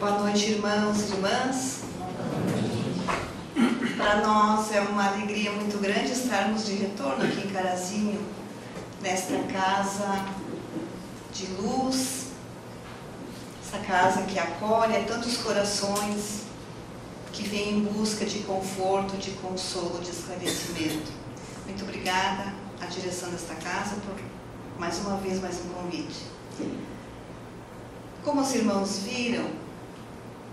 Boa noite, irmãos e irmãs. Para nós é uma alegria muito grande estarmos de retorno aqui em Carazinho, nesta casa de luz, essa casa que acolhe tantos corações que vêm em busca de conforto, de consolo, de esclarecimento. Muito obrigada à direção desta casa por mais uma vez mais um convite. Como os irmãos viram,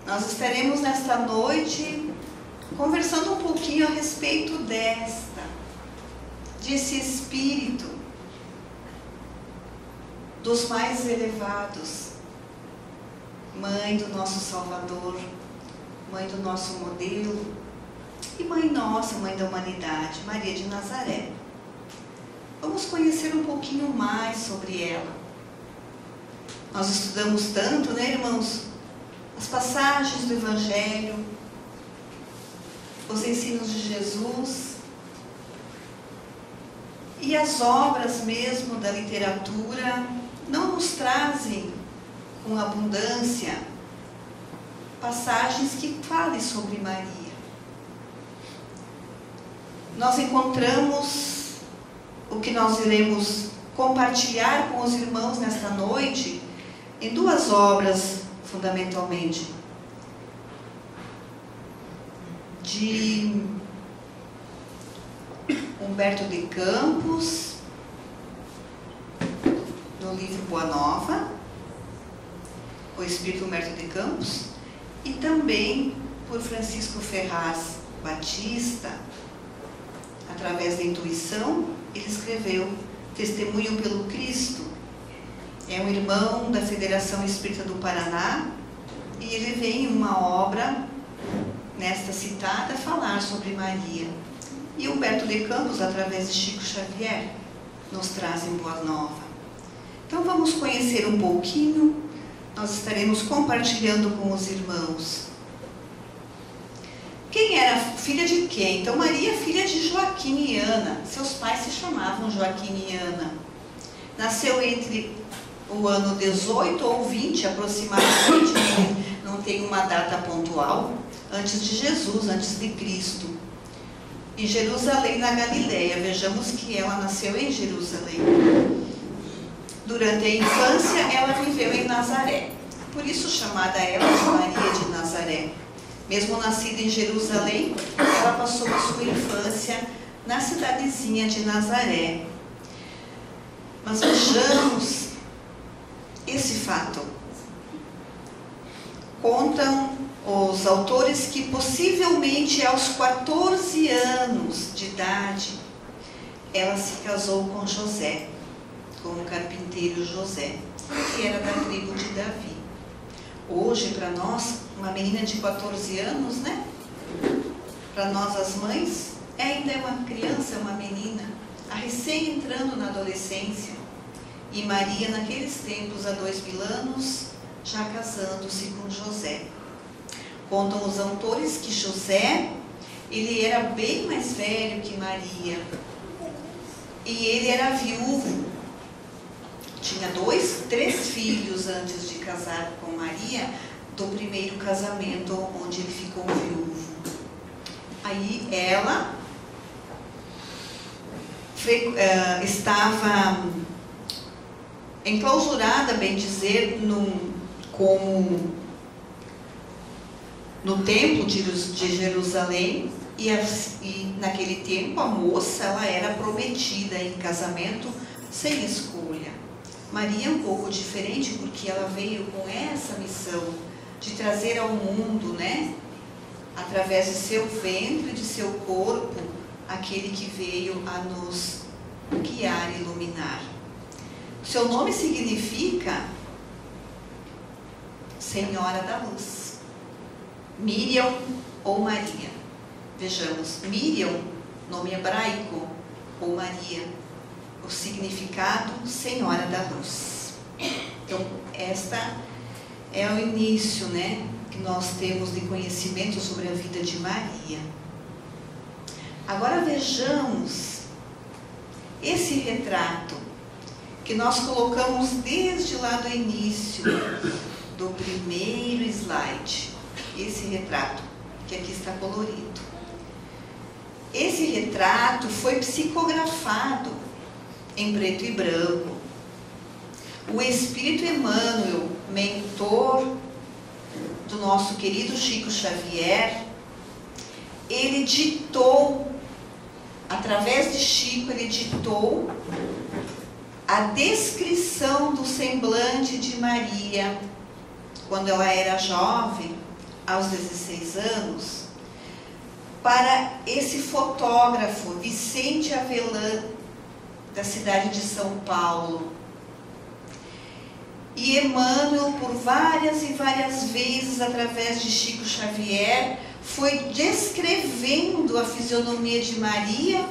nós estaremos nesta noite conversando um pouquinho a respeito desse espírito dos mais elevados, mãe do nosso Salvador, mãe do nosso modelo e mãe nossa, mãe da humanidade, Maria de Nazaré. Vamos conhecer um pouquinho mais sobre ela. Nós estudamos tanto, né, irmãos? As passagens do Evangelho, os ensinos de Jesus e as obras mesmo da literatura não nos trazem com abundância passagens que falem sobre Maria. Nós encontramos o que nós iremos compartilhar com os irmãos nesta noite em duas obras, fundamentalmente, de Humberto de Campos, no livro Boa Nova, o Espírito Humberto de Campos, e também por Francisco Ferraz Batista, através da intuição, ele escreveu Testemunho pelo Cristo. É um irmão da Federação Espírita do Paraná e ele vem em uma obra, nesta citada, falar sobre Maria. E Humberto de Campos, através de Chico Xavier, nos trazem Boa Nova. Então vamos conhecer um pouquinho, nós estaremos compartilhando com os irmãos. Quem era filha de quem? Então Maria, filha de Joaquim e Ana. Seus pais se chamavam Joaquim e Ana. Nasceu entre o ano 18 ou 20, aproximadamente, não tem uma data pontual, antes de Jesus, antes de Cristo, em Jerusalém, na Galileia. Vejamos que ela nasceu em Jerusalém. Durante a infância, ela viveu em Nazaré, por isso chamada ela de Maria de Nazaré. Mesmo nascida em Jerusalém, ela passou a sua infância na cidadezinha de Nazaré. Mas vejamos esse fato. Contam os autores que possivelmente aos 14 anos de idade ela se casou com José, com o carpinteiro José, que era da tribo de Davi. Hoje, para nós, uma menina de 14 anos, né? Para nós, as mães, ainda é uma criança, é uma menina, recém entrando na adolescência. E Maria, naqueles tempos, há 2000 anos, já casando-se com José. Contam os autores que José, ele era bem mais velho que Maria. E ele era viúvo. Tinha 3 filhos antes de casar com Maria, do primeiro casamento, onde ele ficou viúvo. Aí ela estava enclausurada, bem dizer, como no templo de Jerusalém, e naquele tempo a moça ela era prometida em casamento sem escolha. Maria é um pouco diferente, porque ela veio com essa missão de trazer ao mundo, né, através de seu ventre, de seu corpo, aquele que veio a nos guiar e iluminar. Seu nome significa Senhora da Luz, Miriam ou Maria. Vejamos, Miriam, nome hebraico, ou Maria, o significado Senhora da Luz. Então, esta é o início, né, que nós temos de conhecimento sobre a vida de Maria. Agora vejamos esse retrato que nós colocamos desde lá do início, do primeiro slide, esse retrato, que aqui está colorido. Esse retrato foi psicografado em preto e branco. O Espírito Emmanuel, mentor do nosso querido Chico Xavier, ele ditou, através de Chico, ele ditou a descrição do semblante de Maria, quando ela era jovem, aos 16 anos, para esse fotógrafo, Vicente Avelã, da cidade de São Paulo. E Emmanuel, por várias e várias vezes, através de Chico Xavier, foi descrevendo a fisionomia de Maria,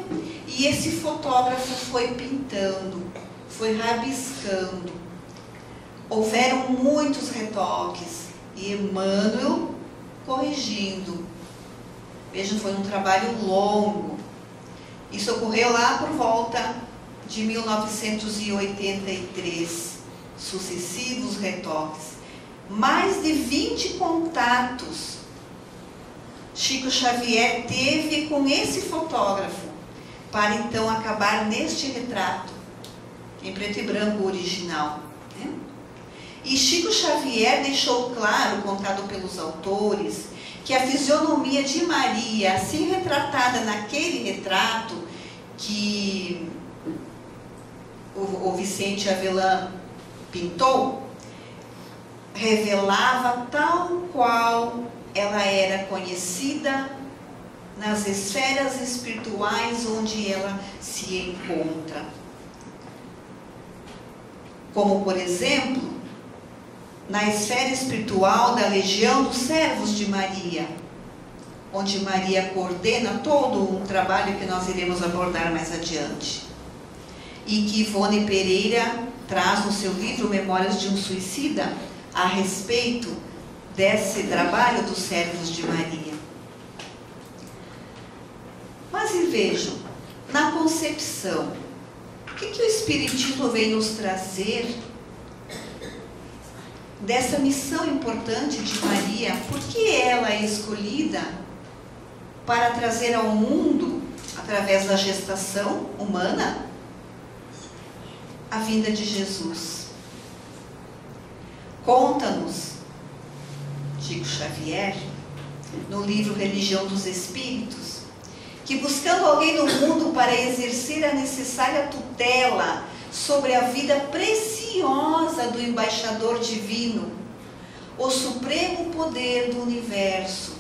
e esse fotógrafo foi pintando, foi rabiscando. Houveram muitos retoques e Emmanuel corrigindo. Vejam, foi um trabalho longo. Isso ocorreu lá por volta de 1983, sucessivos retoques. Mais de 20 contatos Chico Xavier teve com esse fotógrafo, para então acabar neste retrato, em preto e branco original. Né? E Chico Xavier deixou claro, contado pelos autores, que a fisionomia de Maria, assim retratada naquele retrato que o Vicente Avelã pintou, revelava tal qual ela era conhecida nas esferas espirituais onde ela se encontra. Como, por exemplo, na esfera espiritual da Legião dos Servos de Maria, onde Maria coordena todo um trabalho que nós iremos abordar mais adiante, e que Ivone Pereira traz no seu livro Memórias de um Suicida a respeito desse trabalho dos servos de Maria. Mas e vejam, na concepção, o que o Espiritismo vem nos trazer dessa missão importante de Maria? Por que ela é escolhida para trazer ao mundo, através da gestação humana, a vinda de Jesus? Conta-nos Chico Xavier, no livro Religião dos Espíritos, que buscando alguém no mundo para exercer a necessária tutela sobre a vida preciosa do embaixador divino, o supremo poder do universo,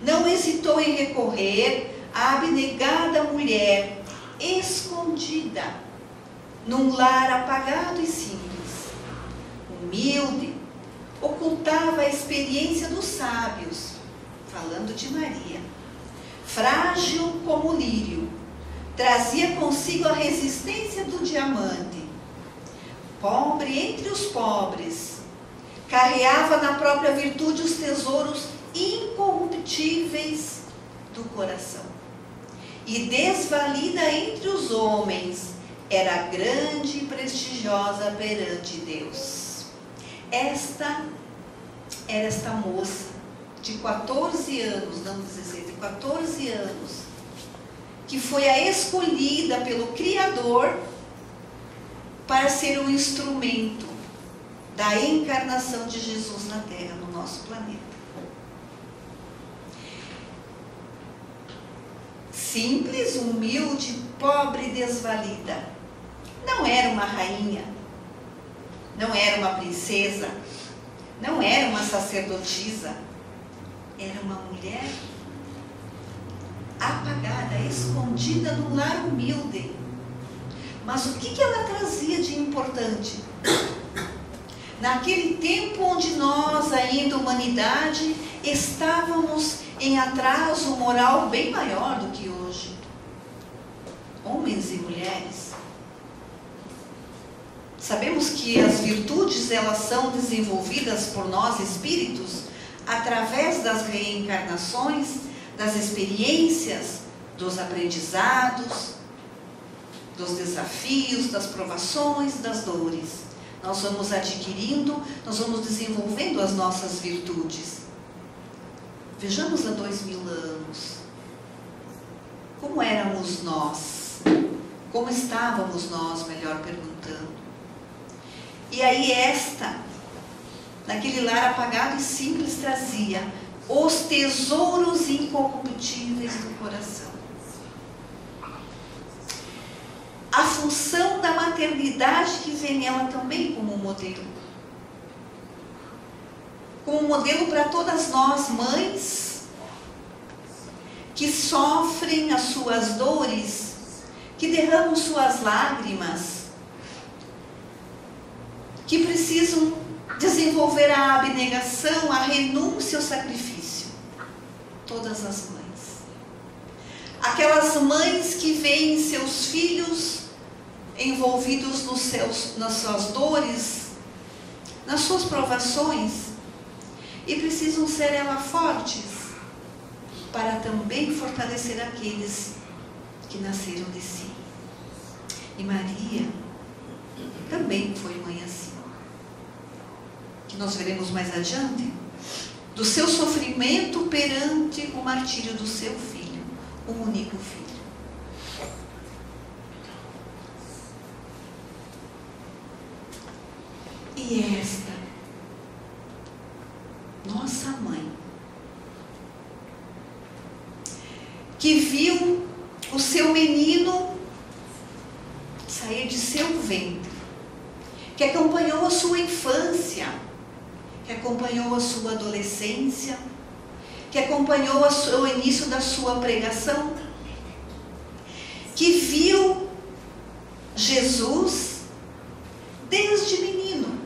não hesitou em recorrer à abnegada mulher, escondida, num lar apagado e simples, humilde, ocultava a experiência dos sábios, falando de Maria, frágil como o lírio, trazia consigo a resistência do diamante, pobre entre os pobres, carreava na própria virtude os tesouros incorruptíveis do coração, e desvalida entre os homens, era grande e prestigiosa perante Deus. Esta era esta moça de 14 anos, não 16, de 14 anos, que foi a escolhida pelo Criador para ser um instrumento da encarnação de Jesus na Terra, no nosso planeta. Simples, humilde, pobre e desvalida. Não era uma rainha, não era uma princesa, não era uma sacerdotisa, era uma mulher apagada, escondida num lar humilde. Mas o que ela trazia de importante? Naquele tempo onde nós, ainda humanidade, estávamos em atraso moral bem maior do que hoje, homens e mulheres. Sabemos que as virtudes, elas são desenvolvidas por nós espíritos através das reencarnações, das experiências, dos aprendizados, dos desafios, das provações, das dores. nós vamos adquirindo, nós vamos desenvolvendo as nossas virtudes. Vejamos há 2000 anos. Como éramos nós? Como estávamos nós, melhor perguntando? E aí naquele lar apagado e simples, trazia os tesouros incorruptíveis do coração. A função da maternidade que vem nela também como modelo. Como modelo para todas nós, mães, que sofrem as suas dores, que derramam suas lágrimas, que precisam desenvolver a abnegação, a renúncia, o sacrifício. Todas as mães. Aquelas mães que veem seus filhos envolvidos nas suas dores, nas suas provações, e precisam ser elas fortes, para também fortalecer aqueles que nasceram de si. E Maria também foi mãe assim, que nós veremos mais adiante, do seu sofrimento perante o martírio do seu filho, o único filho. E esta, nossa mãe, que viu o seu menino sair de seu ventre, que acompanhou a sua infância, que acompanhou a sua adolescência, que acompanhou o início da sua pregação, que viu Jesus desde menino,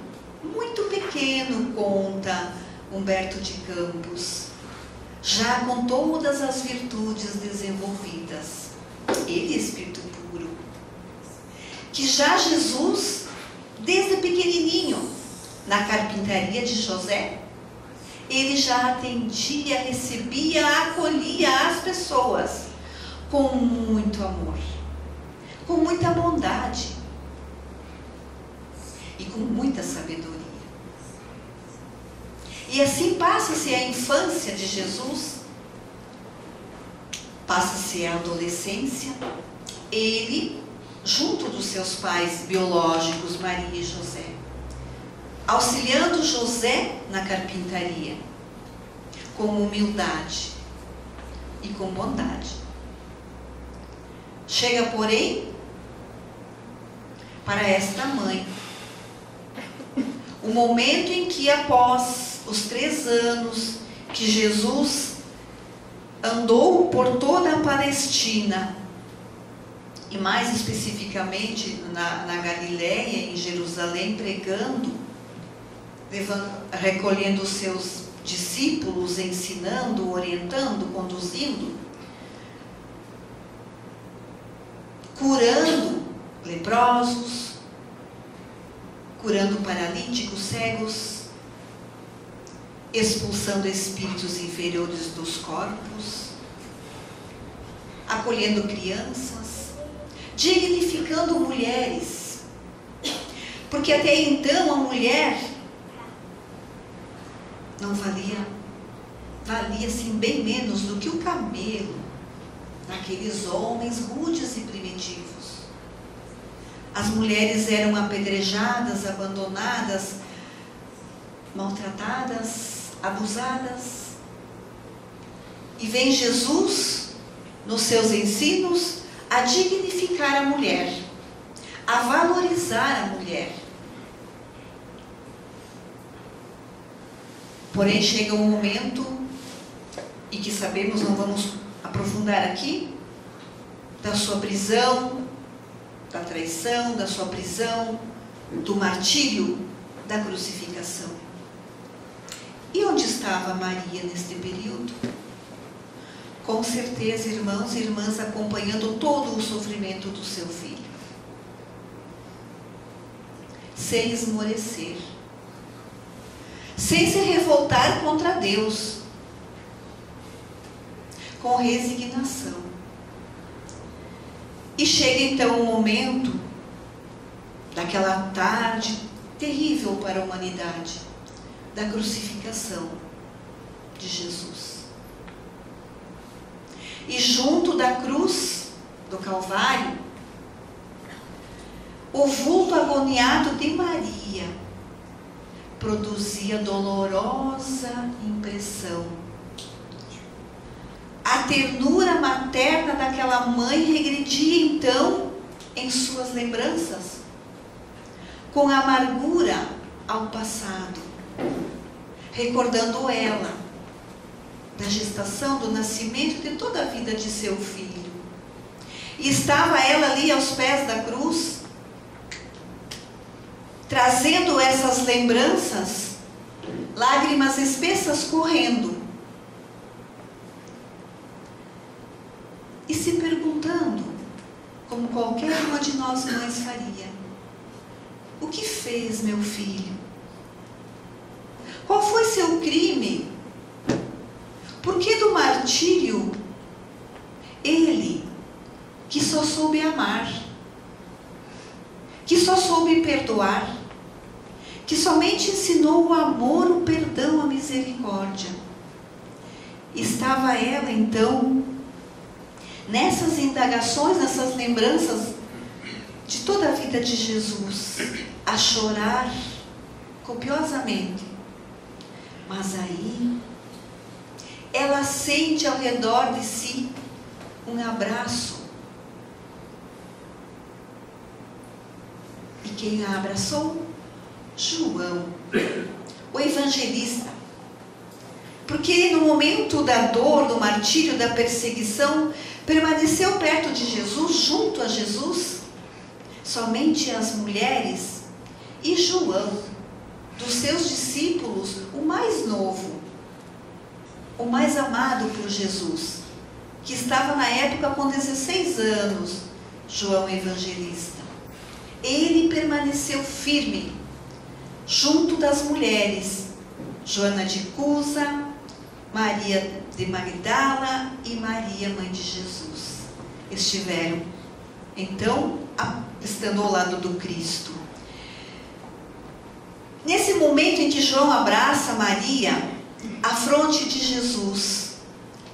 muito pequeno, conta Humberto de Campos, já com todas as virtudes desenvolvidas, ele é espírito puro, que já Jesus, desde pequenininho, na carpintaria de José, ele já atendia, recebia, acolhia as pessoas com muito amor, com muita bondade e com muita sabedoria. E assim passa-se a infância de Jesus, passa-se a adolescência, ele, junto dos seus pais biológicos, Maria e José, auxiliando José na carpintaria, com humildade e com bondade. Chega, porém, para esta mãe, o momento em que, após os 3 anos que Jesus andou por toda a Palestina, e mais especificamente na Galiléia, em Jerusalém, pregando, recolhendo os seus discípulos, ensinando, orientando, conduzindo, curando leprosos, curando paralíticos, cegos, expulsando espíritos inferiores dos corpos, acolhendo crianças, dignificando mulheres, porque até então a mulher não valia assim bem menos do que o camelo naqueles homens rudes e primitivos. As mulheres eram apedrejadas, abandonadas, maltratadas, abusadas. E vem Jesus, nos seus ensinos, a dignificar a mulher, a valorizar a mulher. Porém, chega um momento, e que sabemos, não vamos aprofundar aqui, da sua prisão, da traição, da sua prisão, do martírio, da crucificação. E onde estava Maria neste período? Com certeza, irmãos e irmãs, acompanhando todo o sofrimento do seu filho, sem esmorecer, sem se revoltar contra Deus, com resignação. E chega então o momento daquela tarde terrível para a humanidade, da crucificação de Jesus. E junto da cruz do Calvário, o vulto agoniado de Maria produzia dolorosa impressão. A ternura materna daquela mãe regredia então em suas lembranças, com amargura ao passado, recordando ela da gestação, do nascimento, de toda a vida de seu filho. E estava ela ali aos pés da cruz, trazendo essas lembranças, lágrimas espessas correndo, e se perguntando, como qualquer uma de nós mães faria: o que fez meu filho? Qual foi seu crime? Por que do martírio ele, que só soube amar, que só soube perdoar, que somente ensinou o amor, o perdão, a misericórdia? Estava ela então nessas indagações, nessas lembranças de toda a vida de Jesus, a chorar copiosamente. Mas aí ela sente ao redor de si um abraço. E quem a abraçou? João, o evangelista. Porque no momento da dor, do martírio, da perseguição, permaneceu perto de Jesus, junto a Jesus, somente as mulheres e João, dos seus discípulos, o mais novo, o mais amado por Jesus, que estava na época com 16 anos, João Evangelista. Ele permaneceu firme, junto das mulheres, Joana de Cusa, Maria de Magdala e Maria, mãe de Jesus. Estiveram, então, estando ao lado do Cristo. Nesse momento em que João abraça Maria, a fronte de Jesus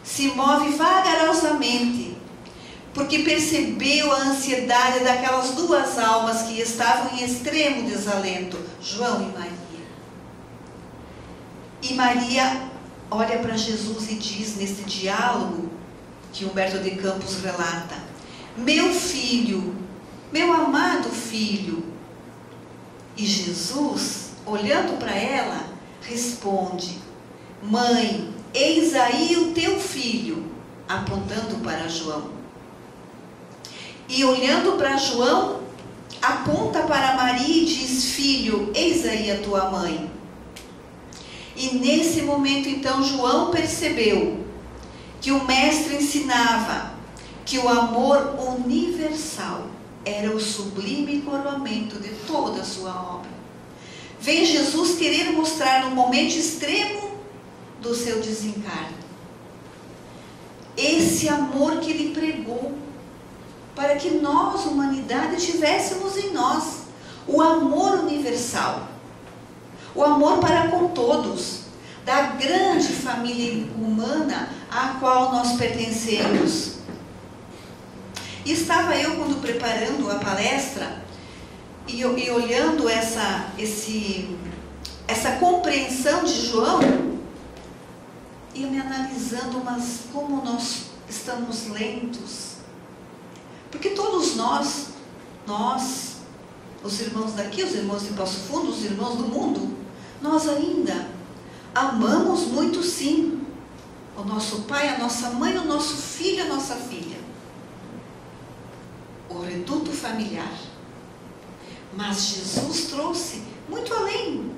se move vagarosamente, porque percebeu a ansiedade daquelas duas almas que estavam em extremo desalento, João e Maria. E Maria olha para Jesus e diz, nesse diálogo que Humberto de Campos relata: meu filho, meu amado filho. E Jesus, olhando para ela, responde: mãe, eis aí o teu filho, apontando para João. E olhando para João, aponta para Maria e diz: filho, eis aí a tua mãe. E nesse momento então João percebeu que o mestre ensinava que o amor universal era o sublime coroamento de toda a sua obra. Vem Jesus querer mostrar no momento extremo do seu desencarne esse amor que ele pregou, para que nós, humanidade, tivéssemos em nós o amor universal, o amor para com todos, da grande família humana à qual nós pertencemos. E estava eu, quando preparando a palestra, e olhando essa compreensão de João, e me analisando, mas como nós estamos lentos. Porque todos nós, os irmãos daqui, os irmãos de Passo Fundo, os irmãos do mundo, nós ainda amamos muito, sim, o nosso pai, a nossa mãe, o nosso filho, a nossa filha, o reduto familiar. Mas Jesus trouxe muito além.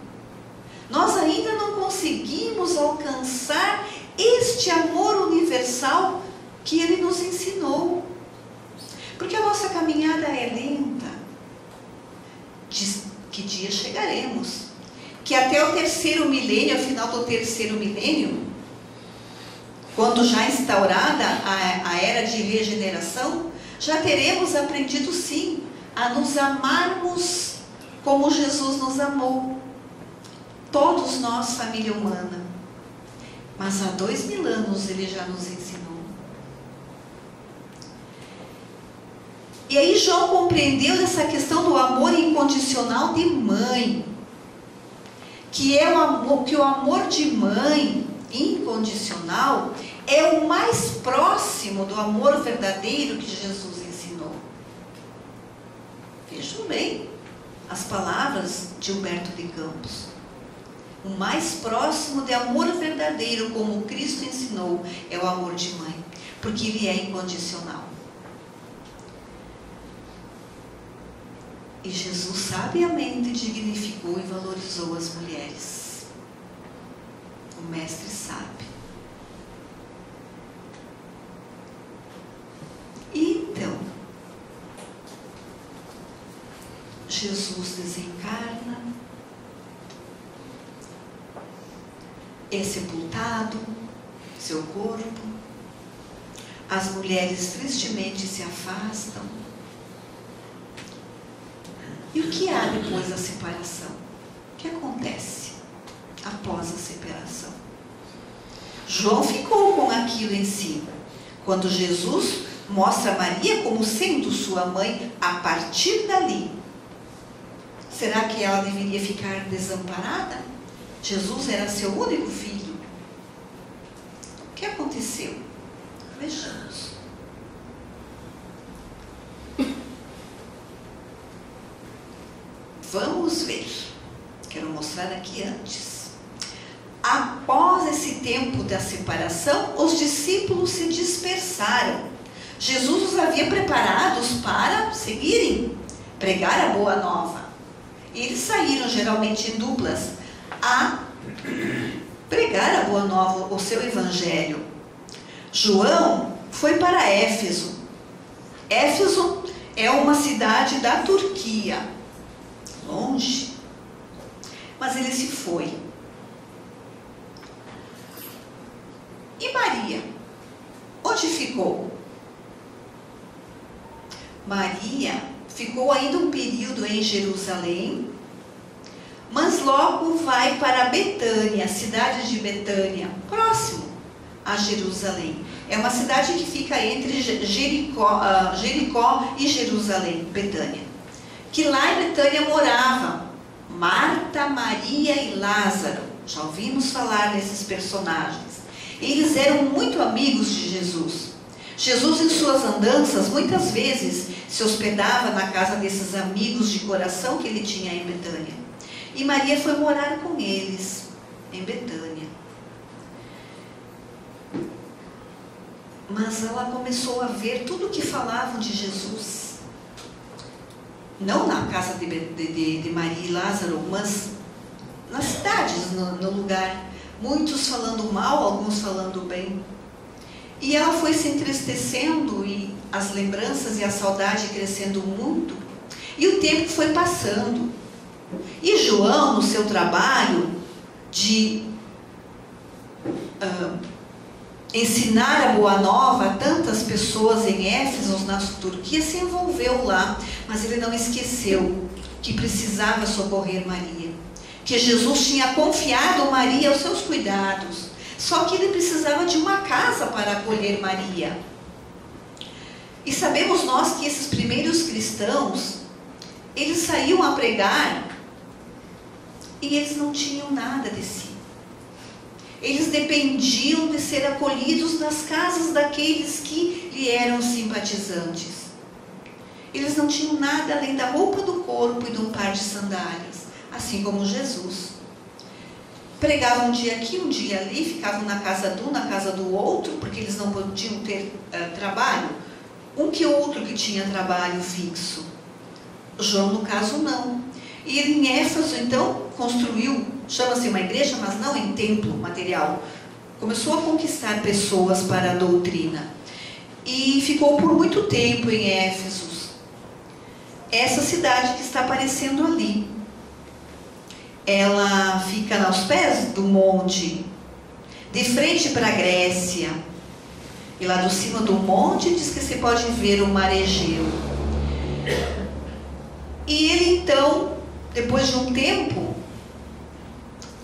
Nós ainda não conseguimos alcançar este amor universal que Ele nos ensinou. Porque a nossa caminhada é lenta. Que dia chegaremos? Que até o terceiro milênio, ao final do terceiro milênio, quando já instaurada a era de regeneração, já teremos aprendido sim a nos amarmos como Jesus nos amou. Todos nós, família humana. Mas há 2000 anos Ele já nos ensinou. E aí João compreendeu essa questão do amor incondicional de mãe. Que o amor de mãe incondicional é o mais próximo do amor verdadeiro que Jesus ensinou. Vejam bem as palavras de Humberto de Campos. O mais próximo de amor verdadeiro, como Cristo ensinou, é o amor de mãe, porque ele é incondicional. E Jesus sabiamente dignificou e valorizou as mulheres. O Mestre sabe. E então, Jesus desencarna, é sepultado, seu corpo, as mulheres tristemente se afastam. E o que há depois da separação? O que acontece após a separação? João ficou com aquilo em si. Quando Jesus mostra Maria como sendo sua mãe a partir dali. Será que ela deveria ficar desamparada? Jesus era seu único filho. O que aconteceu? Vejamos. Vamos ver. Quero mostrar aqui antes. Após esse tempo da separação, os discípulos se dispersaram. Jesus os havia preparados para seguirem, pregar a boa nova. E eles saíram geralmente em duplas a pregar a boa nova, o seu evangelho. João foi para Éfeso. Éfeso é uma cidade da Turquia, longe, mas ele se foi. E Maria, onde ficou? Maria ficou ainda um período em Jerusalém, mas logo vai para Betânia, a cidade de Betânia, próximo a Jerusalém. É uma cidade que fica entre Jericó e Jerusalém, Betânia. Que lá em Betânia morava Marta, Maria e Lázaro. Já ouvimos falar desses personagens. Eles eram muito amigos de Jesus. Jesus, em suas andanças, muitas vezes se hospedava na casa desses amigos de coração que ele tinha em Betânia. E Maria foi morar com eles em Betânia. Mas ela começou a ver tudo o que falavam de Jesus. Não na casa de Maria e Lázaro, mas nas cidades, no lugar. Muitos falando mal, alguns falando bem. E ela foi se entristecendo e as lembranças e a saudade crescendo muito. E o tempo foi passando. E João, no seu trabalho de ensinar a boa nova a tantas pessoas em Éfeso, na Turquia, se envolveu lá. Mas ele não esqueceu que precisava socorrer Maria. Que Jesus tinha confiado Maria aos seus cuidados. Só que ele precisava de uma casa para acolher Maria. E sabemos nós que esses primeiros cristãos, eles saíam a pregar e eles não tinham nada de si. Eles dependiam de ser acolhidos nas casas daqueles que lhe eram simpatizantes. Eles não tinham nada além da roupa do corpo e de um par de sandálias, assim como Jesus. Pregavam um dia aqui, um dia ali, ficavam na casa de um, na casa do outro, porque eles não podiam ter trabalho. Um que outro que tinha trabalho fixo. João, no caso, não. E ele em Éfeso, então, construiu, chama-se uma igreja, mas não em templo material. Começou a conquistar pessoas para a doutrina. E ficou por muito tempo em Éfeso. Essa cidade que está aparecendo ali. Ela fica aos pés do monte, de frente para a Grécia. E lá do cima do monte diz que se pode ver o mar Egeu. E ele então depois de um tempo,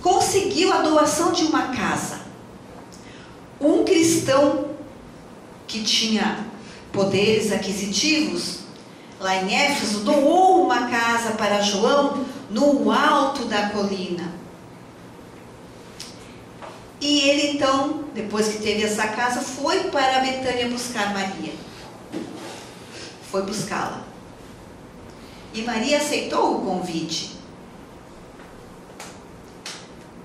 conseguiu a doação de uma casa. Um cristão que tinha poderes aquisitivos, lá em Éfeso, doou uma casa para João no alto da colina. E ele então, depois que teve essa casa, foi para Betânia buscar Maria. Foi buscá-la. E Maria aceitou o convite.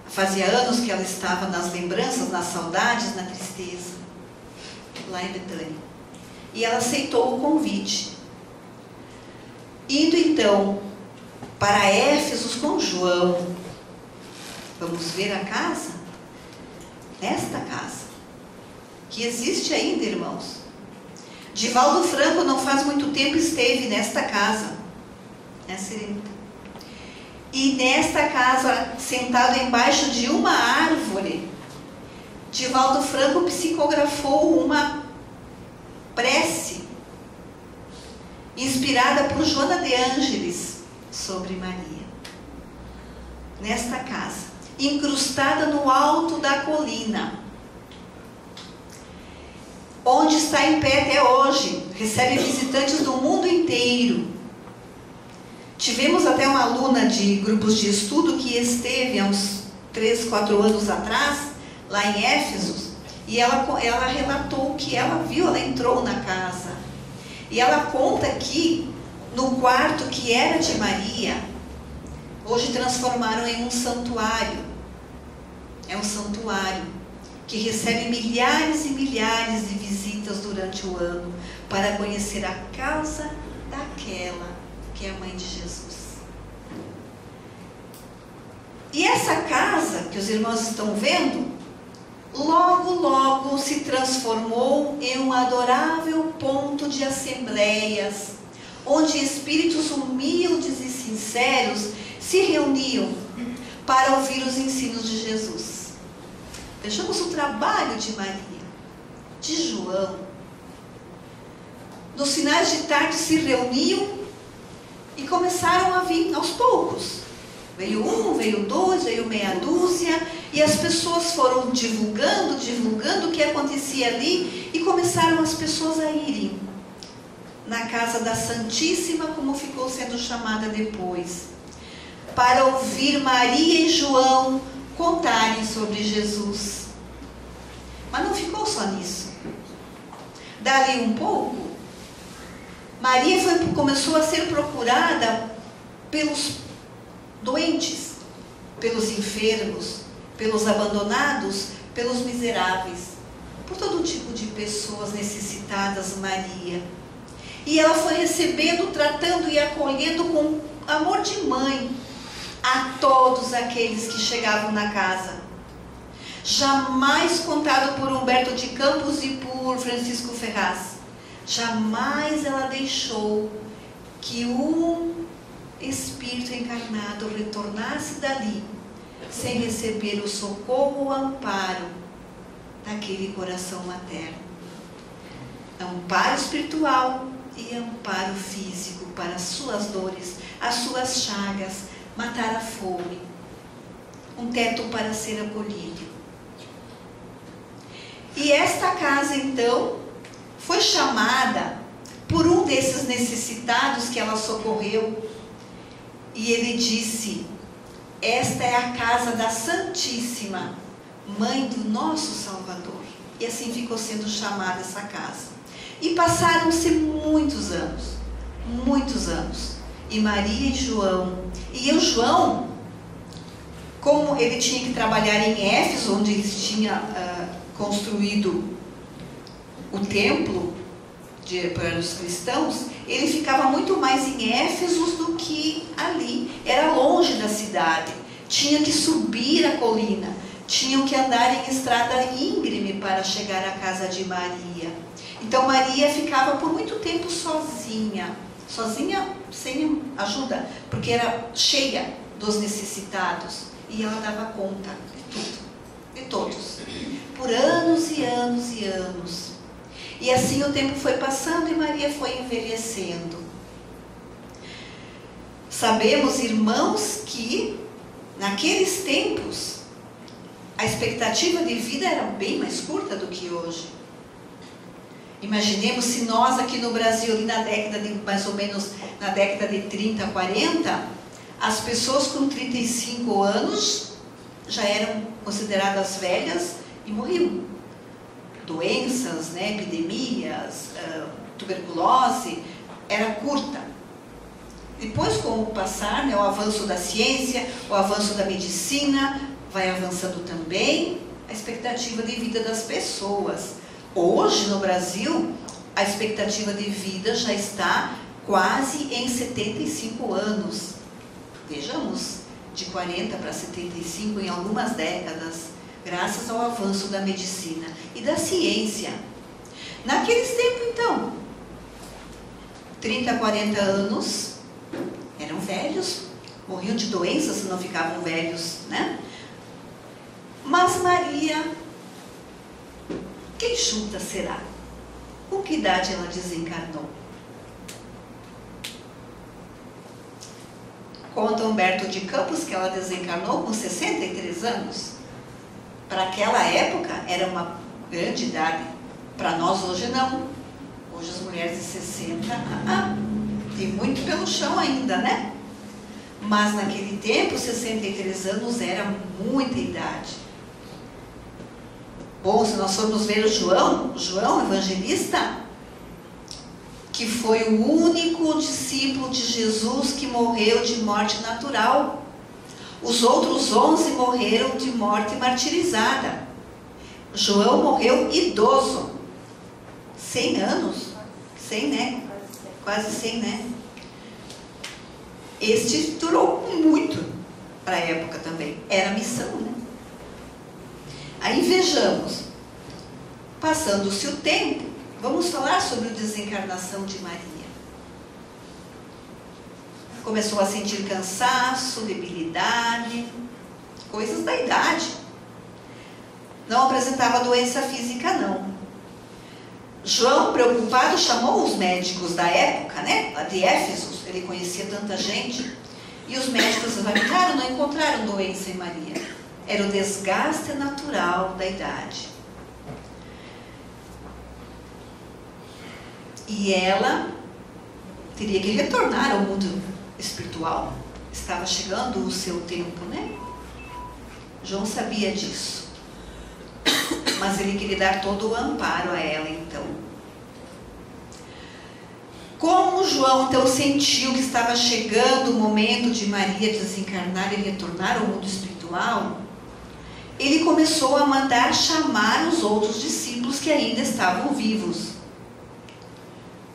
Fazia anos que ela estava nas lembranças, nas saudades, na tristeza, lá em Betânia. E ela aceitou o convite. Indo então para Éfeso com João. Vamos ver a casa? Esta casa, que existe ainda, irmãos. Divaldo Franco não faz muito tempo esteve nesta casa, nessa eremita. E nesta casa, sentado embaixo de uma árvore, Divaldo Franco psicografou uma prece inspirada por Joana de Ângeles sobre Maria. Nesta casa, incrustada no alto da colina, onde está em pé até hoje, recebe visitantes do mundo inteiro. Tivemos até uma aluna de grupos de estudo que esteve há uns 3, 4 anos atrás, lá em Éfeso, e ela relatou o que ela viu, ela entrou na casa. E ela conta que no quarto que era de Maria, hoje transformaram em um santuário. É um santuário que recebe milhares e milhares de visitas durante o ano para conhecer a causa daquela que é a mãe de Jesus. E essa casa que os irmãos estão vendo, logo, logo se transformou em um adorável ponto de assembleias, onde espíritos humildes e sinceros se reuniam para ouvir os ensinos de Jesus. Vejamos o trabalho de Maria, de João. Nos finais de tarde se reuniam e começaram a vir aos poucos. Veio um, veio dois, veio meia dúzia, e as pessoas foram divulgando o que acontecia ali, e começaram as pessoas a irem na casa da Santíssima, como ficou sendo chamada depois, para ouvir Maria e João contarem sobre Jesus. Mas não ficou só nisso. Dali um pouco, Maria começou a ser procurada pelos doentes, pelos enfermos, pelos abandonados, pelos miseráveis, por todo tipo de pessoas necessitadas, Maria. E ela foi recebendo, tratando e acolhendo com amor de mãe a todos aqueles que chegavam na casa. Jamais contado por Humberto de Campos e por Francisco Ferraz, jamais ela deixou que um espírito encarnado retornasse dali sem receber o socorro ou amparo daquele coração materno. Amparo espiritual e amparo físico para as suas dores, as suas chagas, matar a fome, um teto para ser acolhido. E esta casa então foi chamada por um desses necessitados que ela socorreu, e ele disse: esta é a casa da Santíssima, mãe do nosso Salvador. E assim ficou sendo chamada essa casa. E passaram-se muitos anos, e Maria e João, e o João, como ele tinha que trabalhar em Éfeso, onde eles tinham construído o templo para os cristãos, ele ficava muito mais em Éfeso do que ali. Era longe da cidade, tinha que subir a colina, tinham que andar em estrada íngreme para chegar à casa de Maria. Então Maria ficava por muito tempo sozinha sem ajuda, porque era cheia dos necessitados, e ela dava conta de tudo, de todos, por anos e anos e anos. E assim o tempo foi passando e Maria foi envelhecendo. Sabemos, irmãos, que naqueles tempos a expectativa de vida era bem mais curta do que hoje. Imaginemos se nós aqui no Brasil, ali na década de, mais ou menos na década de 30, 40, as pessoas com 35 anos já eram consideradas velhas e morriam. Doenças, né, epidemias, tuberculose, era curta. Depois, com o passar, né, o avanço da ciência, o avanço da medicina, vai avançando também a expectativa de vida das pessoas. Hoje, no Brasil, a expectativa de vida já está quase em 75 anos. Vejamos, de 40 para 75 em algumas décadas, graças ao avanço da medicina e da ciência. Naqueles tempos, então, 30, 40 anos, eram velhos, morriam de doenças se não ficavam velhos, né? Mas Maria, quem chuta será? Com que idade ela desencarnou? Conta Humberto de Campos que ela desencarnou com 63 anos. Para aquela época era uma grande idade. Para nós hoje não. Hoje as mulheres de 60, tem muito pelo chão ainda, né? Mas naquele tempo, 63 anos era muita idade. Bom, se nós formos ver o João evangelista, que foi o único discípulo de Jesus que morreu de morte natural. Os outros 11 morreram de morte martirizada. João morreu idoso, 100 anos, 100, né? Quase 100, né? Este durou muito para a época também. Era a missão, né? Aí vejamos, passando-se o tempo, vamos falar sobre a desencarnação de Maria. Começou a sentir cansaço, debilidade, coisas da idade. Não apresentava doença física, não. João, preocupado, chamou os médicos da época, né, de Éfeso, ele conhecia tanta gente, e os médicos examinaram, não encontraram doença em Maria. Era o desgaste natural da idade. E ela teria que retornar ao mundo espiritual. Estava chegando o seu tempo, né? João sabia disso. Mas ele queria dar todo o amparo a ela, então. Como João, então, sentiu que estava chegando o momento de Maria desencarnar e retornar ao mundo espiritual, ele começou a mandar chamar os outros discípulos que ainda estavam vivos.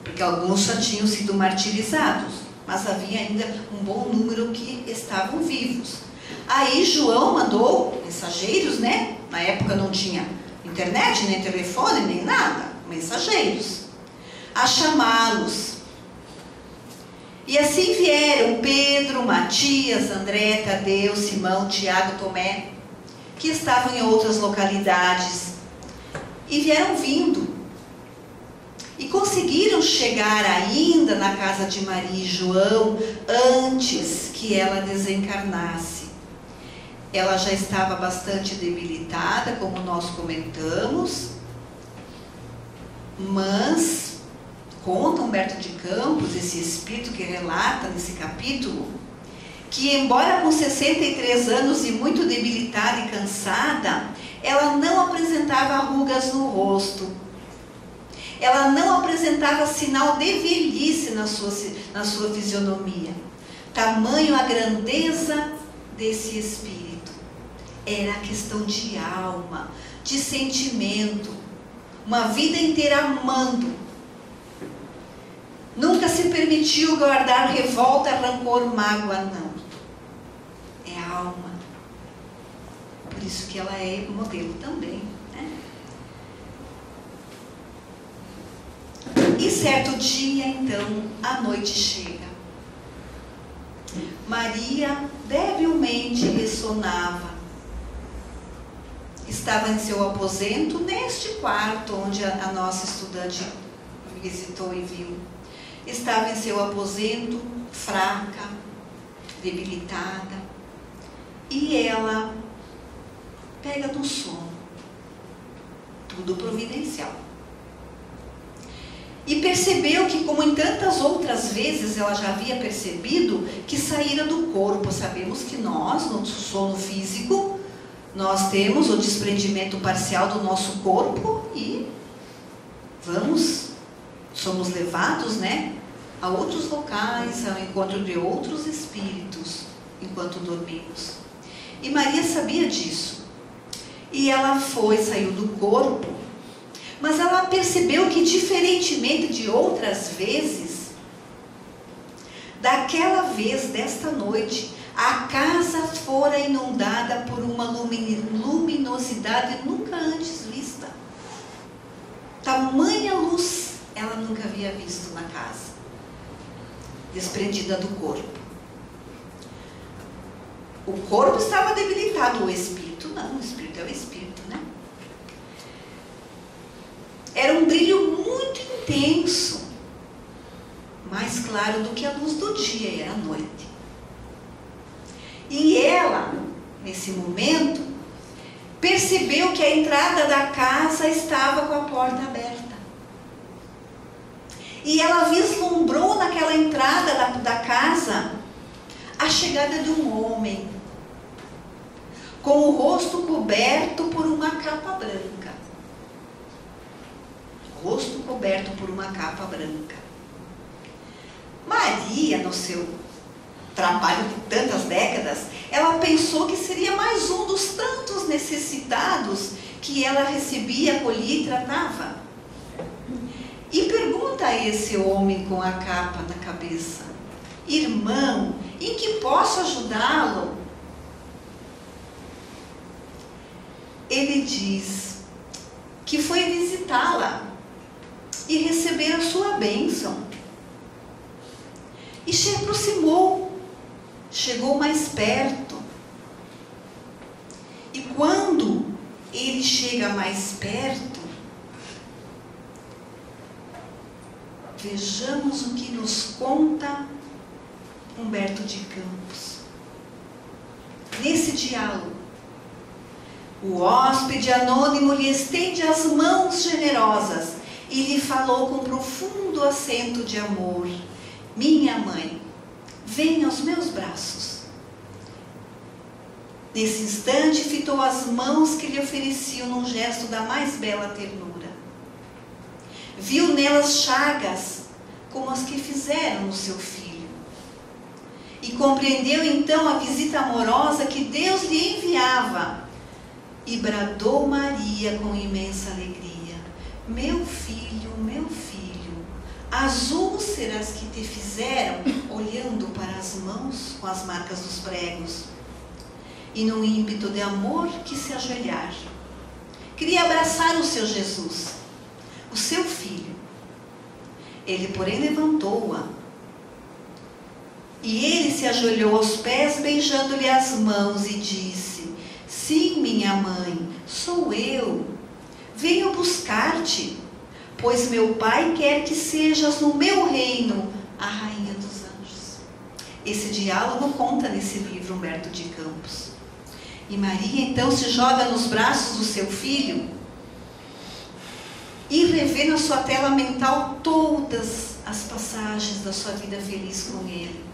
Porque alguns já tinham sido martirizados, mas havia ainda um bom número que estavam vivos. Aí João mandou mensageiros, né? Na época não tinha internet, nem telefone, nem nada. Mensageiros. A chamá-los. E assim vieram Pedro, Matias, André, Tadeu, Simão, Tiago, Tomé, que estavam em outras localidades. E vieram vindo. E conseguiram chegar ainda na casa de Maria e João antes que ela desencarnasse. Ela já estava bastante debilitada, como nós comentamos, mas conta Humberto de Campos, esse espírito que relata nesse capítulo, que embora com 63 anos e muito debilitada e cansada, ela não apresentava rugas no rosto. Ela não apresentava sinal de velhice na sua fisionomia. Tamanho a grandeza desse espírito. Era a questão de alma, de sentimento. Uma vida inteira amando. Nunca se permitiu guardar revolta, rancor, mágoa, não. É a alma. Por isso que ela é modelo também, né? E certo dia, então, a noite chega. Maria debilmente ressonava. Estava em seu aposento, neste quarto onde a nossa estudante visitou e viu. Estava em seu aposento, fraca, debilitada, e ela pega no sono. Tudo providencial. E percebeu que, como em tantas outras vezes ela já havia percebido, que saíra do corpo. Sabemos que nós, no sono físico, nós temos o desprendimento parcial do nosso corpo e somos levados, a outros locais, ao encontro de outros espíritos, enquanto dormimos. E Maria sabia disso. E ela saiu do corpo, mas ela percebeu que, diferentemente de outras vezes, daquela vez, desta noite, a casa fora inundada por uma luminosidade nunca antes vista. Tamanha luz ela nunca havia visto na casa, desprendida do corpo. O corpo estava debilitado, o espírito não, o espírito é o espírito, Era um brilho muito intenso, mais claro do que a luz do dia, e era a noite. E ela, nesse momento, percebeu que a entrada da casa estava com a porta aberta. E ela vislumbrou naquela entrada da casa a chegada de um homem, com o rosto coberto por uma capa branca. Rosto coberto por uma capa branca. Maria, no seu trabalho de tantas décadas, ela pensou que seria mais um dos tantos necessitados que ela recebia, acolhia e tratava. E pergunta a esse homem com a capa na cabeça: irmão, em que posso ajudá-lo? Ele diz que foi visitá-la e receber a sua bênção. E se aproximou, chegou mais perto. E quando ele chega mais perto, vejamos o que nos conta Humberto de Campos. Nesse diálogo, o hóspede anônimo lhe estende as mãos generosas e lhe falou com profundo acento de amor: minha mãe, venha aos meus braços. Nesse instante, fitou as mãos que lhe ofereciam num gesto da mais bela ternura. Viu nelas chagas, como as que fizeram no seu filho. E compreendeu então a visita amorosa que Deus lhe enviava. E bradou Maria com imensa alegria: meu filho, as úlceras que te fizeram, olhando para as mãos com as marcas dos pregos. E num ímpeto de amor quis se ajoelhar. Queria abraçar o seu Jesus, o seu filho. Ele, porém, levantou-a. E ele se ajoelhou aos pés, beijando-lhe as mãos, e disse: sim, minha mãe, sou eu. Venho buscar-te, pois meu Pai quer que sejas no meu reino a rainha dos anjos. Esse diálogo conta nesse livro Humberto de Campos. E Maria então se joga nos braços do seu filho e revê na sua tela mental todas as passagens da sua vida feliz com ele,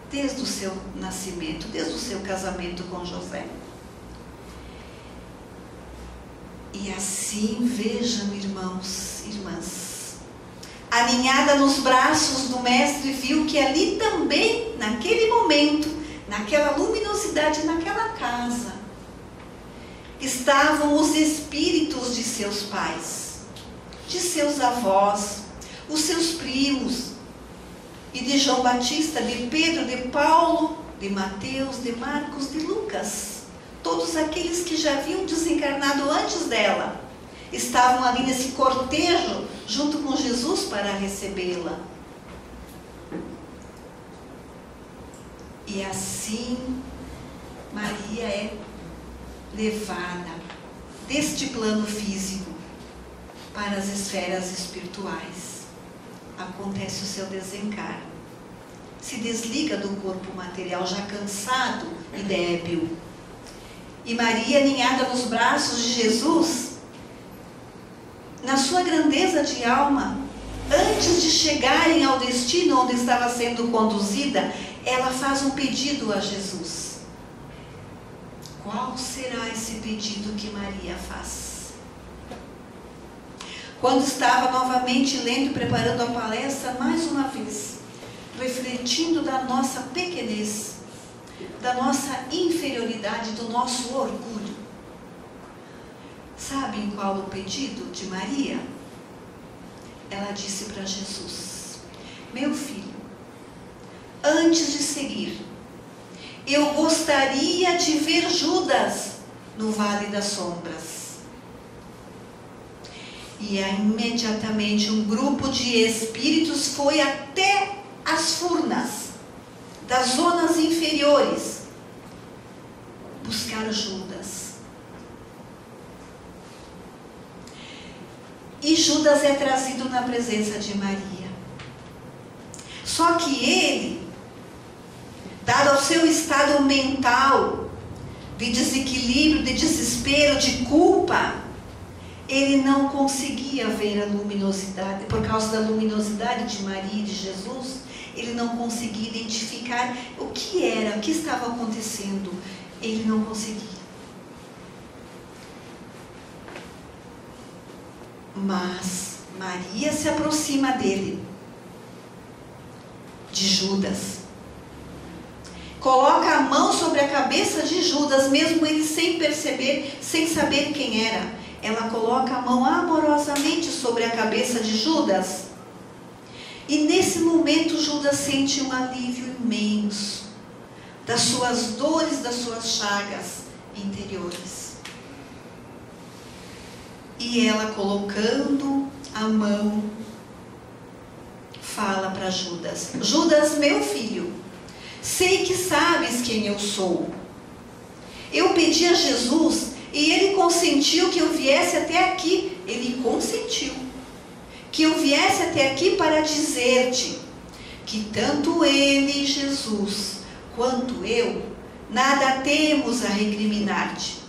desde o seu nascimento, desde o seu casamento com José. E assim, vejam, irmãos, irmãs, aninhada nos braços do mestre, viu que ali também, naquele momento, naquela luminosidade, naquela casa, estavam os espíritos de seus pais, de seus avós, os seus primos, e de João Batista, de Pedro, de Paulo, de Mateus, de Marcos, de Lucas. Todos aqueles que já haviam desencarnado antes dela, estavam ali nesse cortejo, junto com Jesus, para recebê-la. E assim, Maria é levada deste plano físico para as esferas espirituais. Acontece o seu desencarne. se desliga do corpo material, já cansado e débil. E Maria, aninhada nos braços de Jesus, na sua grandeza de alma, antes de chegarem ao destino onde estava sendo conduzida, ela faz um pedido a Jesus. Qual será esse pedido que Maria faz? Quando estava novamente lendo e preparando a palestra, mais uma vez, refletindo da nossa pequenez, da nossa inferioridade, do nosso orgulho. Sabem qual o pedido de Maria? Ela disse para Jesus: meu filho, antes de seguir, eu gostaria de ver Judas no Vale das Sombras. E imediatamente um grupo de espíritos foi até as furnas das zonas inferiores buscar Judas. E Judas é trazido na presença de Maria. Só que ele, dado o seu estado mental de desequilíbrio, de desespero, de culpa, ele não conseguia ver a luminosidade. Por causa da luminosidade de Maria e de Jesus, ele não conseguia identificar o que era, o que estava acontecendo. Ele não conseguia. Mas Maria se aproxima dele, de Judas. Coloca a mão sobre a cabeça de Judas, mesmo ele sem perceber, sem saber quem era. Ela coloca a mão amorosamente sobre a cabeça de Judas. E nesse momento Judas sente um alívio imenso das suas dores, das suas chagas interiores. E ela, colocando a mão, fala para Judas: Judas, meu filho, sei que sabes quem eu sou. Eu pedi a Jesus e ele consentiu que eu viesse até aqui. Ele consentiu que eu viesse até aqui para dizer-te que tanto ele, Jesus, quanto eu, nada temos a recriminar-te,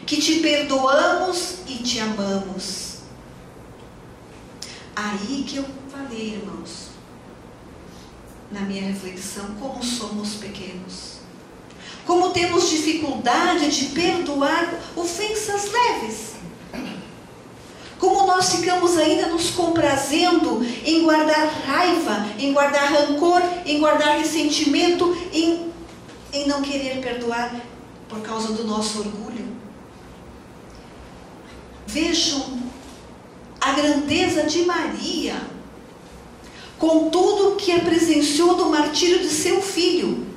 que te perdoamos e te amamos. Aí que eu falei, irmãos, na minha reflexão, como somos pequenos, como temos dificuldade de perdoar ofensas leves, como nós ficamos ainda nos comprazendo em guardar raiva, em guardar rancor, em guardar ressentimento, em não querer perdoar por causa do nosso orgulho. Vejam a grandeza de Maria, com tudo que presenciou do martírio de seu filho,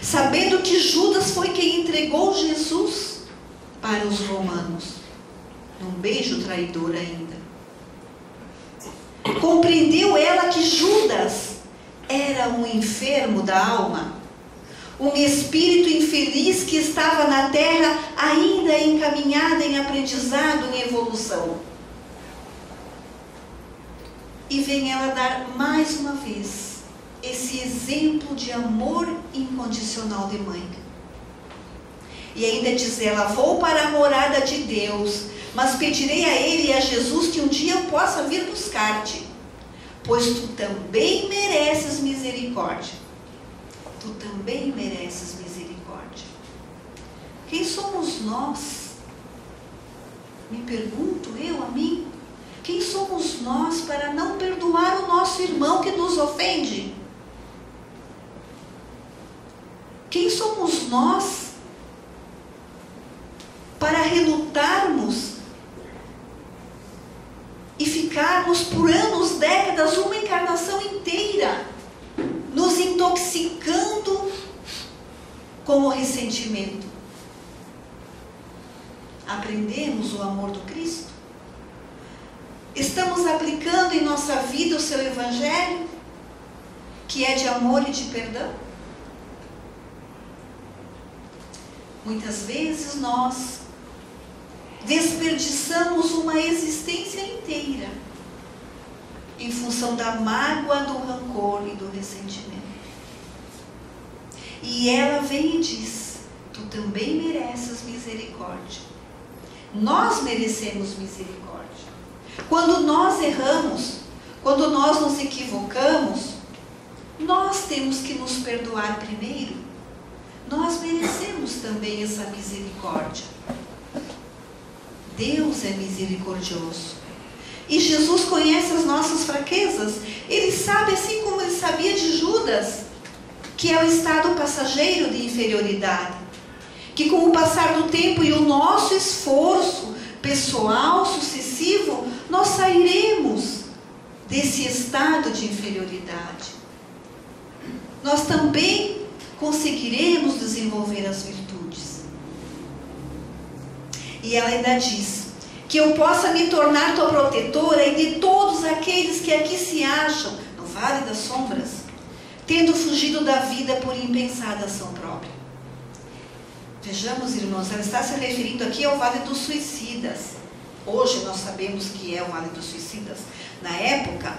sabendo que Judas foi quem entregou Jesus para os romanos, num beijo traidor ainda. Compreendeu ela que Judas era um enfermo da alma, um espírito infeliz que estava na terra ainda encaminhada em aprendizado, em evolução. E vem ela dar mais uma vez esse exemplo de amor incondicional de mãe. E ainda diz ela: vou para a morada de Deus, mas pedirei a Ele e a Jesus que um dia eu possa vir buscar-te, pois tu também mereces misericórdia. Tu também mereces misericórdia. Quem somos nós? Me pergunto eu a mim. Quem somos nós para não perdoar o nosso irmão que nos ofende? Quem somos nós para relutarmos e ficarmos por anos, décadas, uma encarnação inteira, nos intoxicando com o ressentimento? Aprendemos o amor do Cristo? Estamos aplicando em nossa vida o seu Evangelho, que é de amor e de perdão? Muitas vezes nós desperdiçamos uma existência inteira em função da mágoa, do rancor e do ressentimento. E ela vem e diz: tu também mereces misericórdia. Nós merecemos misericórdia. Quando nós erramos, quando nós nos equivocamos, nós temos que nos perdoar primeiro. Nós merecemos também essa misericórdia. Deus é misericordioso. E Jesus conhece as nossas fraquezas. Ele sabe, assim como ele sabia de Judas, que é o estado passageiro de inferioridade. Que com o passar do tempo e o nosso esforço pessoal, sucessivo, nós sairemos desse estado de inferioridade. Nós também conseguiremos desenvolver as virtudes. E ela ainda diz: que eu possa me tornar tua protetora e de todos aqueles que aqui se acham no vale das sombras, tendo fugido da vida por impensada ação própria. Vejamos, irmãos, ela está se referindo aqui ao vale dos suicidas. Hoje nós sabemos que é o vale dos suicidas. Na época,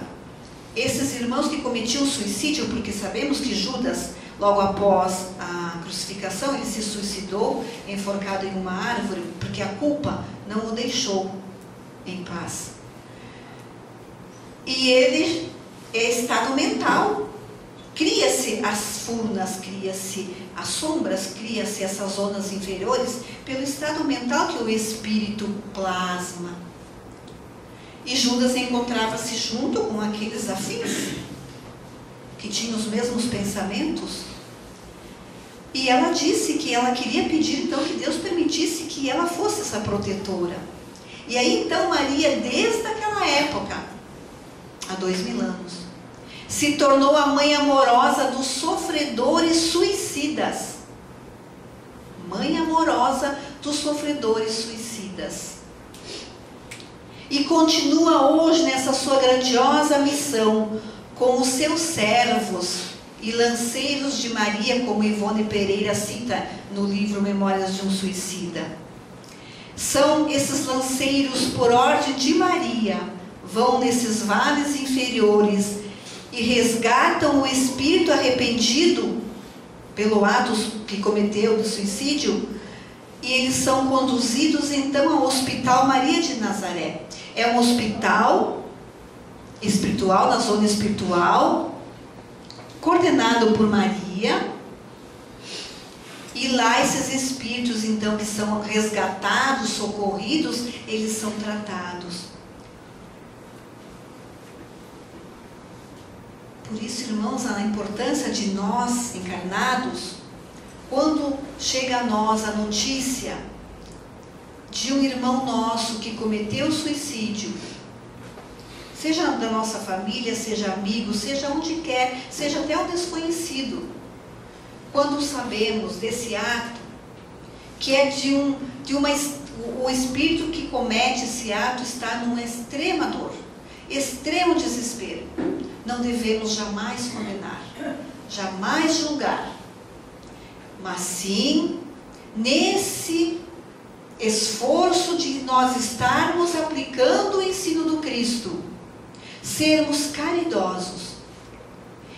esses irmãos que cometiam suicídio, porque sabemos que Judas, logo após a crucificação, ele se suicidou enforcado em uma árvore, porque a culpa não o deixou em paz. E ele é estado mental. Cria-se as furnas, cria-se as sombras, cria-se essas zonas inferiores pelo estado mental que o espírito plasma. E Judas encontrava-se junto com aqueles afins, que tinham os mesmos pensamentos. E ela disse que ela queria pedir então que Deus permitisse que ela fosse essa protetora. E aí então Maria, desde aquela época, há 2000 anos, se tornou a mãe amorosa dos sofredores suicidas. Mãe amorosa dos sofredores suicidas. E continua hoje nessa sua grandiosa missão com os seus servos e lanceiros de Maria, como Ivone Pereira cita no livro Memórias de um Suicida. São esses lanceiros, por ordem de Maria, vão nesses vales inferiores e resgatam o espírito arrependido pelo ato que cometeu de suicídio, e eles são conduzidos então ao Hospital Maria de Nazaré. É um hospital espiritual, na zona espiritual, coordenado por Maria, e lá esses espíritos então que são resgatados, socorridos, eles são tratados. Por isso, irmãos, a importância de nós encarnados, quando chega a nós a notícia de um irmão nosso que cometeu suicídio, seja da nossa família, seja amigo, seja onde quer, seja até um desconhecido, quando sabemos desse ato, que é o espírito que comete esse ato está numa extrema dor, extremo desespero, não devemos jamais condenar, jamais julgar, mas sim, nesse esforço de nós estarmos aplicando o ensino do Cristo, sermos caridosos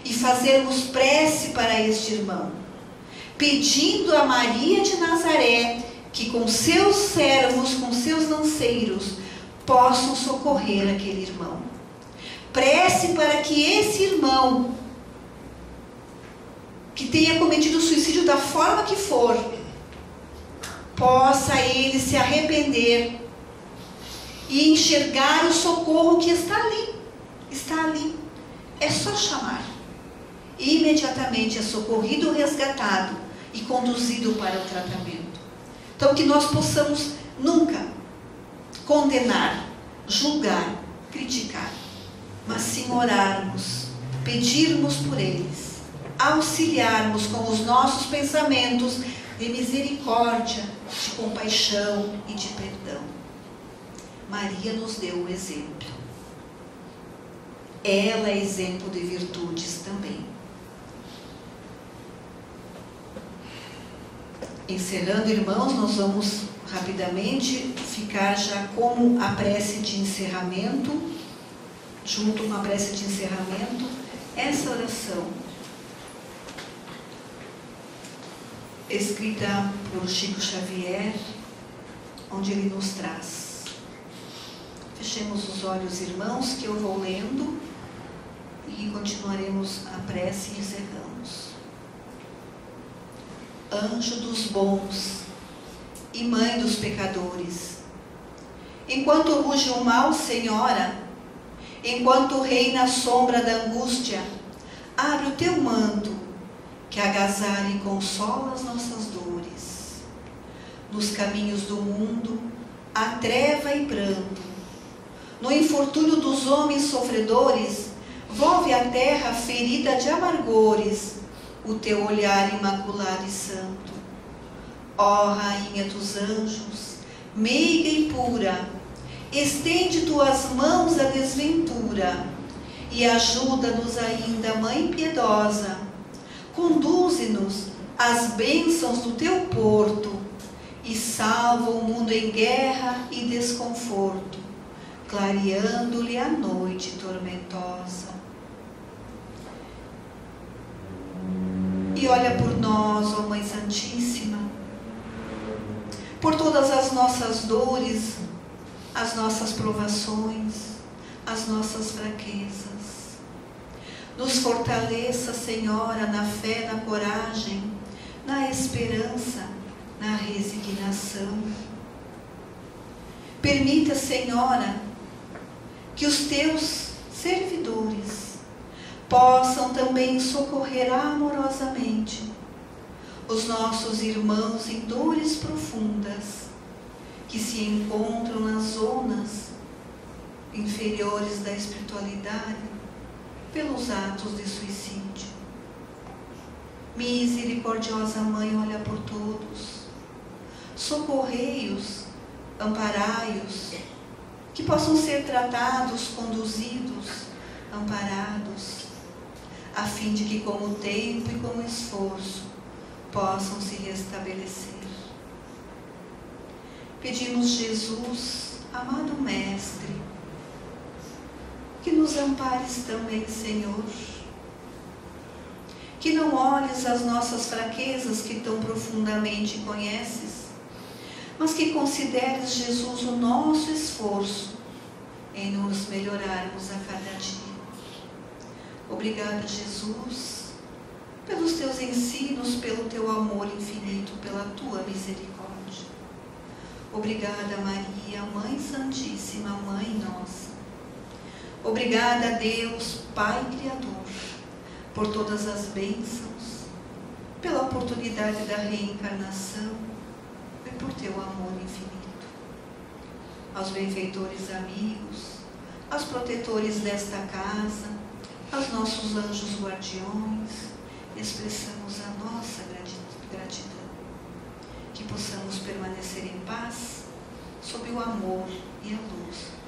e fazermos prece para este irmão, pedindo a Maria de Nazaré que com seus servos, com seus lanceiros, possam socorrer aquele irmão. Prece para que esse irmão, que tenha cometido o suicídio da forma que for, possa ele se arrepender e enxergar o socorro que está ali. Está ali. É só chamar. E imediatamente é socorrido, resgatado e conduzido para o tratamento. Então que nós possamos nunca condenar, julgar, criticar, mas sim orarmos, pedirmos por eles, auxiliarmos com os nossos pensamentos de misericórdia, de compaixão e de perdão. Maria nos deu o exemplo. Ela é exemplo de virtudes também. Encerrando, irmãos, nós vamos rapidamente ficar já como a prece de encerramento, junto com a prece de encerramento, essa oração. escrita por Chico Xavier, onde ele nos traz. Fechemos os olhos, irmãos, que eu vou lendo e continuaremos a prece e encerramos. Anjo dos bons e mãe dos pecadores, enquanto ruge o mal, Senhora, enquanto reina a sombra da angústia, abre o teu manto, que agasalha e consola as nossas dores. Nos caminhos do mundo, há treva e pranto. No infortúnio dos homens sofredores, volve a terra ferida de amargores, o teu olhar imaculado e santo. Ó Rainha dos anjos, meiga e pura, estende tuas mãos à desventura e ajuda-nos ainda, Mãe piedosa. Conduze-nos às bênçãos do teu porto e salva o mundo em guerra e desconforto, clareando-lhe a noite tormentosa. E olha por nós, ó Mãe Santíssima, por todas as nossas dores, as nossas provações, as nossas fraquezas. Nos fortaleça, Senhora, na fé, na coragem, na esperança, na resignação. Permita, Senhora, que os teus servidores possam também socorrer amorosamente os nossos irmãos em dores profundas, que se encontram nas zonas inferiores da espiritualidade, pelos atos de suicídio. Misericordiosa Mãe, olha por todos, socorrei-os, amparai-os, que possam ser tratados, conduzidos, amparados, a fim de que com o tempo e com o esforço possam se restabelecer. Pedimos, Jesus, amado Mestre, que nos ampares também, Senhor. Que não olhes as nossas fraquezas que tão profundamente conheces, mas que consideres, Jesus, o nosso esforço em nos melhorarmos a cada dia. Obrigada, Jesus, pelos teus ensinos, pelo teu amor infinito, pela tua misericórdia. Obrigada, Maria, Mãe Santíssima, Mãe nossa. Obrigada, Deus, Pai Criador, por todas as bênçãos, pela oportunidade da reencarnação e por teu amor infinito. Aos benfeitores amigos, aos protetores desta casa, aos nossos anjos guardiões, expressamos a nossa gratidão. Que possamos permanecer em paz, sob o amor e a luz